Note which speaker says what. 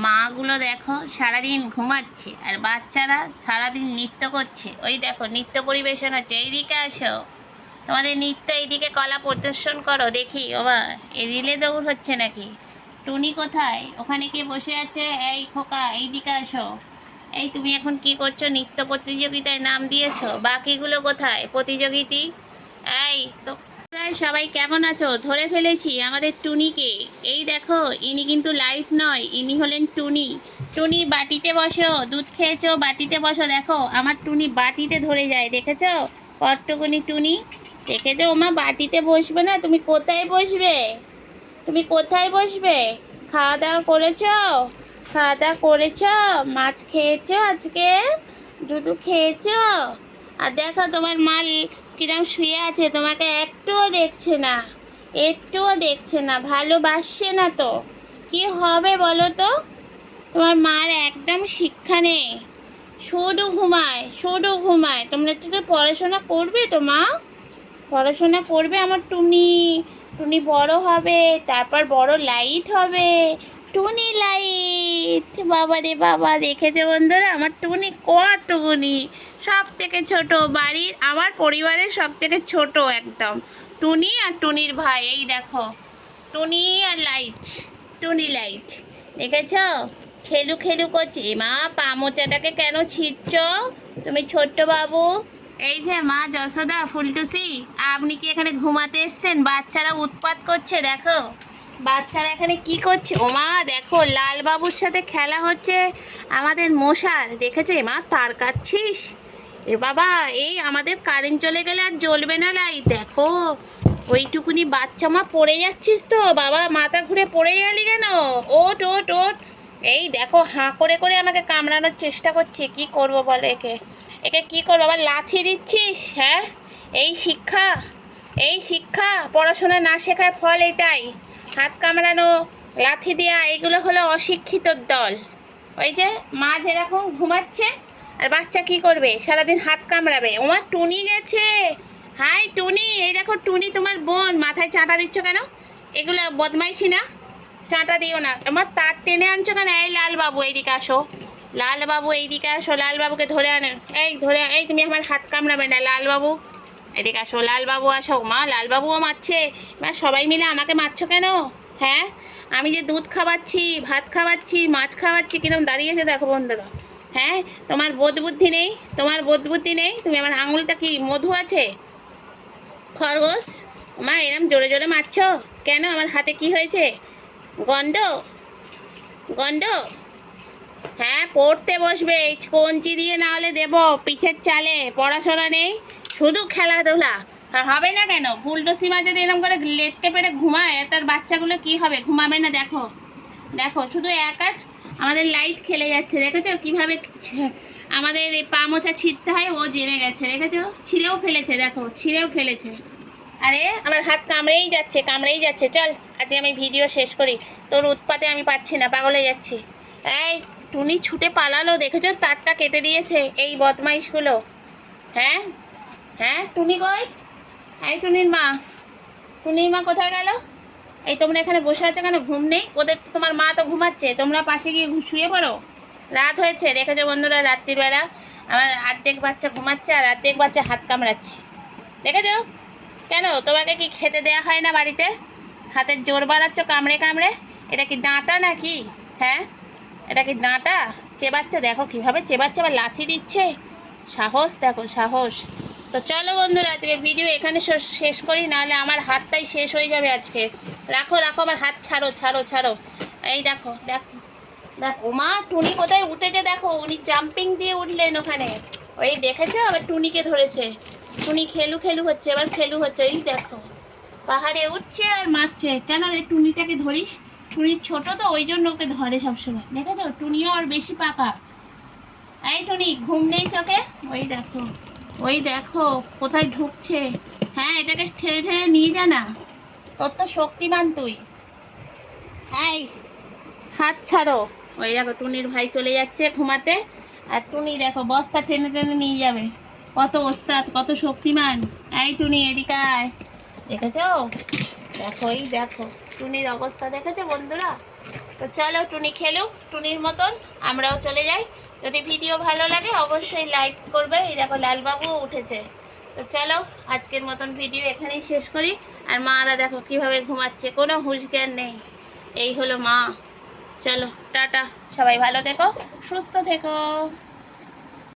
Speaker 1: মাগুলো দেখো সারাদিন ঘুমাচ্ছে আর বাচ্চারা সারাদিন নৃত্য করছে। ওই দেখো নৃত্য পরিবেশন হচ্ছে, এইদিকে আসো, তোমাদের নৃত্য এইদিকে কলা প্রদর্শন করো দেখি। ওবা এই রিলে দৌড় হচ্ছে নাকি? টুনি কোথায়? ওখানে কে বসে আছে? এই খোকা এইদিকে আসো। এই তুমি এখন কি করছো? নৃত্য প্রতিযোগিতায় নাম দিয়েছো, বাকিগুলো কোথায় প্রতিযোগিতা? এই তো সবাই কেমন আছো? ধরে ফেলেছি আমাদের টুনিকে। এই দেখো, ইনি কিন্তু লাইট নয়, ইনি হলেন টুনি। টুনি বাটিতে বসো, দুধ খেয়েছো বাটিতে বসো। দেখো আমার টুনি বাটিতে ধরে যায়, দেখেছো? কট্টকুনি টুনি, দেখেছো? ওমা বাটিতে বসবে না, তুমি কোথায় বসবে? তুমি কোথায় বসবে? খাওয়া দাওয়া করেছো? খাওয়া দাওয়া করেছো? মাছ খেয়েছো আজকে? দুধু খেয়েছো? আর দেখো তোমার মা কিরম শুয়ে আছে, তোমাকে একটুও দেখছে না, একটুও দেখছে না, ভালোবাসছে না তো। কি হবে বলো তো? তোমার মার একদম শিক্ষা নেই, শুধু ঘুমায়, শুধু ঘুমায়। তোমরা তো পড়াশোনা করবে তো মা, পড়াশোনা করবে আমার টুনি। টুনি বড় হবে, তারপর বড় লাইট হবে, টুনি লাইট। বাবা রে বাবা, দেখেছে বন্ধুরা আমার টুনি কটুকুনি, সব থেকে ছোট বাড়ির, আমার পরিবারের সব থেকে ছোট একদম টুনি আর টুনির ভাই। এই দেখো টুনি আর লাইট, টুনি লাইট, দেখেছ? খেলু খেলু করছে। মা পা মোচাটাকে কেন ছিঁড়ছ তুমি ছোট্ট বাবু? এই যে মা যশোদা, ফুলটুসি, আপনি কি এখানে ঘুমাতে এসছেন? বাচ্চারা উৎপাত করছে, দেখো বাচ্চারা এখানে কি করছে। ও মা দেখো লাল বাবুর সাথে খেলা হচ্ছে আমাদের মশার, দেখেছো? মা তার কাটছিস? এ বাবা, এই আমাদের কারেন্ট চলে গেলে আর জ্বলবে না লাইট। দেখো ওইটুকুনি বাচ্চা, মা পড়ে যাচ্ছিস তো বাবা, মাথা ঘুরে পড়ে গেলি কেন? ওট ওট ওট। এই দেখো হাঁ করে করে আমাকে কামড়ানোর চেষ্টা করছে, কি করব বলে একে, একে কি করবো? আবার লাথি দিচ্ছিস? হ্যাঁ, এই শিক্ষা, এই শিক্ষা, পড়াশোনা না শেখার ফল এটাই। হাত কামড়ানো, লাথি দেওয়া, এগুলো হলো অশিক্ষিতর দল। ওই যে মা যেরকম ঘুমাচ্ছে, আর বাচ্চা কি করবে? সারাদিন হাত কামড়াবে। ওমা টুনি গেছে। হাই টুনি, এই দেখো টুনি তোমার বোন, মাথায় চাঁটা দিচ্ছ কেন? এগুলো বদমাইশি না, চাঁটা দিও না। আমার তার টেনে আনছো কেন? এই লালবাবু এইদিকে আসো, লালবাবু এইদিকে আসো, লালবাবুকে ধরে আনে। এই ধরে, এই তুমি আমার হাত কামড়াবে না লালবাবু, এদিকে আসো। লালবাবু আসো। মা লালবাবুও মারছে। মা সবাই মিলে আমাকে মারছো কেন? হ্যাঁ, আমি যে দুধ খাওয়াচ্ছি, ভাত খাওয়াচ্ছি, মাছ খাওয়াচ্ছি, কিরম দাঁড়িয়েছে দেখো বন্ধুরা। হ্যাঁ, তোমার বোধ বুদ্ধি নেই, তোমার বোধ বুদ্ধি নেই। তুমি আমার আঙুলটা কি মধু আছে? খরগোশ। মা এরম জোরে জোরে মারছো কেন? আমার হাতে কি হয়েছে? গন্ধ, গন্ধ। হ্যাঁ, পড়তে বসবে, কঞ্চি দিয়ে না হলে দেবো পিঠের চালে। পড়াশোনা নেই, শুধু খেলাধুলা। আর হবে না কেন? ফুলটো সীমা যদি এরকম করে লেটকে পেটে ঘুমায়, তার বাচ্চাগুলো কি হবে? ঘুমাবে না? দেখো দেখো, শুধু একা আমাদের লাইট খেলে যাচ্ছে, দেখেছো কিভাবে আমাদের এই পা মোচা ছিঁড়তে হয় ও জেনে গেছে, দেখেছো? ছিঁড়েও ফেলেছে, দেখো ছিঁড়েও ফেলেছে। আরে আমার হাত কামড়েই যাচ্ছে, কামড়েই যাচ্ছে। চল আজকে আমি ভিডিও শেষ করি, তোর উৎপাতে আমি পারছি না, পাগল হয়ে যাচ্ছি। এই টুনি ছুটে পালালো, দেখেছো? তারটা কেটে দিয়েছে এই বদমাইশগুলো। হ্যাঁ, হ্যাঁ টুনি কই? এই টুনির মা, টুনির মা কোথায় গেল? এই তোমরা এখানে বসে আছো কেন? ঘুম নেই ওদের? তোমার মা তো ঘুমাচ্ছে, তোমরা পাশে গিয়ে শুয়ে পড়ো। রাত হয়েছে, দেখেছো বন্ধুরা? রাত্রিবেলা আমার অর্ধেক বাচ্চা ঘুমাচ্ছে আর অর্ধেক বাচ্চা হাত কামড়াচ্ছে, দেখেছো? কেন তোমাকে কি খেতে দেয়া হয় না বাড়িতে? হাতের জোর বাড়াচ্ছ কামড়ে কামড়ে। এটা কি ডাঁটা নাকি? হ্যাঁ, এটা কি ডাঁটা? চেবাচ্ছে, দেখো কিভাবে চেবাচ্ছে, আবার লাথি দিচ্ছে। সাহস দেখো, সাহস। তো চলো বন্ধুরা, আজকে ভিডিও এখানে শেষ করি, নাহলে আমার হাতটাই শেষ হয়ে যাবে আজকে। রাখো রাখো, আমার হাত ছাড়ো, ছাড়ো ছাড়ো। এই দেখো দেখো দেখো, মা টুনি কোথায় উঠেছে দেখো, উনি জাম্পিং দিয়ে উঠলেন ওখানে। ওই দেখেছো, আবার টুনিকে ধরেছে। টুনি খেলু খেলু হচ্ছে, এবার খেলু হচ্ছে। এই দেখো পাহাড়ে উঠছে আর মারছে। কেন রে টুনিটাকে ধরিস? টুনি ছোট তো, ওই জন্য ওকে ধরে সবসময়, দেখেছো? টুনিও আর বেশি পাকা। এই টুনি, ঘুম নেই চোখে? ওই দেখো, ওই দেখো কোথায় ঢুকছে। হ্যাঁ, এটাকে ঠেলে ঠেলে নিয়ে যা না, তোর তো শক্তিমান তুই। এই হাত ছাড়ো। ওই দেখো টুনির ভাই চলে যাচ্ছে ঘুমাতে, আর টুনি দেখো বস্তা টেনে টেনে নিয়ে যাবে। কত ওস্তাদ, কত শক্তিমান। এই টুনি এদিকে আয়, দেখেছো? দেখো এই দেখো টুনির অবস্থা, দেখেছো বন্ধুরা? তো তো চলো টুনি খেলুক টুনির মতন, আমরাও চলে যাই। যদি ভিডিও ভালো লাগে অবশ্যই লাইক করবে। এই দেখো লালবাবুও উঠেছে। তো চলো আজকের মতন ভিডিও এখানেই শেষ করি। আর মারা দেখো কিভাবে ঘুমাচ্ছে, কোনো হুঁশ জ্ঞান নেই। এই হলো মা। চলো টাটা, সবাই ভালো থেকো, সুস্থ থেকো।